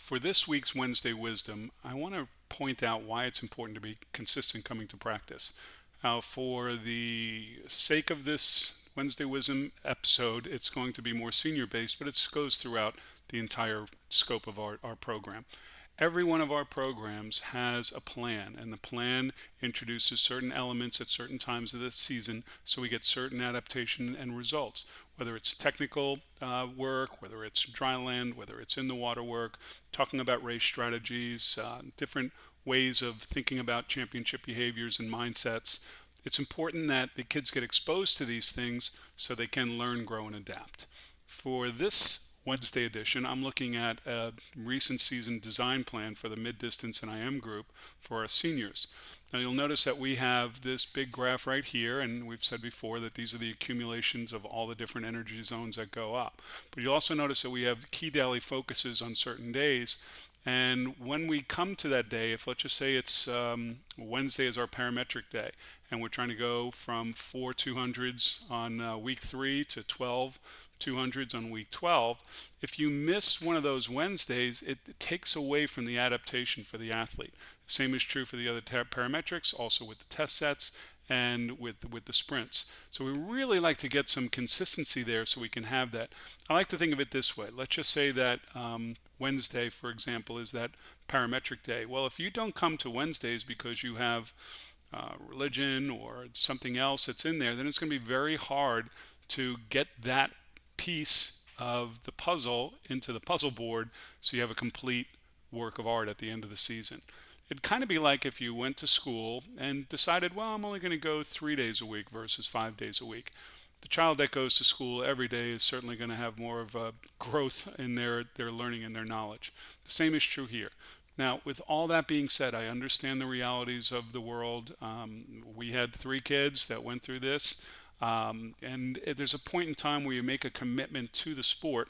For this week's Wednesday Wisdom, I want to point out why it's important to be consistent coming to practice. For the sake of this Wednesday Wisdom episode, it's going to be more senior based, but it goes throughout the entire scope of our program. Every one of our programs has a plan, and the plan introduces certain elements at certain times of the season so we get certain adaptation and results. Whether it's technical work, whether it's dry land, whether it's in the water work, talking about race strategies, different ways of thinking about championship behaviors and mindsets. It's important that the kids get exposed to these things so they can learn, grow, and adapt. For this Wednesday edition, I'm looking at a recent season design plan for the mid-distance and IM group for our seniors. Now you'll notice that we have this big graph right here, and we've said before that these are the accumulations of all the different energy zones that go up. But you'll also notice that we have key daily focuses on certain days. And when we come to that day, if let's just say it's Wednesday is our parametric day, and we're trying to go from 4 200s on week 3 to 12 200s on week 12, if you miss one of those Wednesdays, it takes away from the adaptation for the athlete. The same is true for the other parametrics, also with the test sets and with the sprints. So we really like to get some consistency there so we can have that. I like to think of it this way. Let's just say that Wednesday, for example, is that parametric day. Well, if you don't come to Wednesdays because you have religion or something else that's in there, then it's going to be very hard to get that piece of the puzzle into the puzzle board so you have a complete work of art at the end of the season. It'd kind of be like if you went to school and decided, well, I'm only going to go 3 days a week versus 5 days a week. The child that goes to school every day is certainly going to have more of a growth in their learning and their knowledge. The same is true here. Now, with all that being said, I understand the realities of the world. We had 3 kids that went through this. And there's a point in time where you make a commitment to the sport,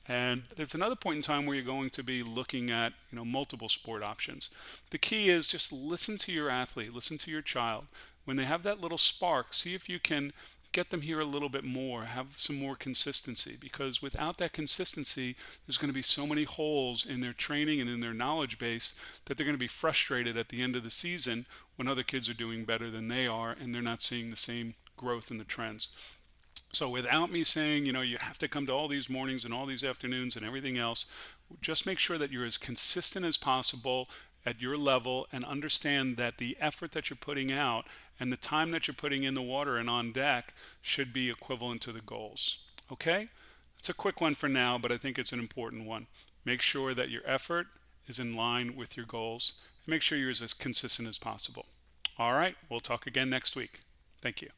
and there's another point in time where you're going to be looking at multiple sport options. The key is just listen to your athlete, listen to your child. When they have that little spark, see if you can get them here a little bit more, have some more consistency, because without that consistency, there's going to be so many holes in their training and in their knowledge base that they're going to be frustrated at the end of the season when other kids are doing better than they are and they're not seeing the same growth in the trends. So without me saying, you have to come to all these mornings and all these afternoons and everything else, just make sure that you're as consistent as possible at your level and understand that the effort that you're putting out and the time that you're putting in the water and on deck should be equivalent to the goals. Okay? It's a quick one for now, but I think it's an important one. Make sure that your effort is in line with your goals and make sure you're as consistent as possible. All right, we'll talk again next week. Thank you.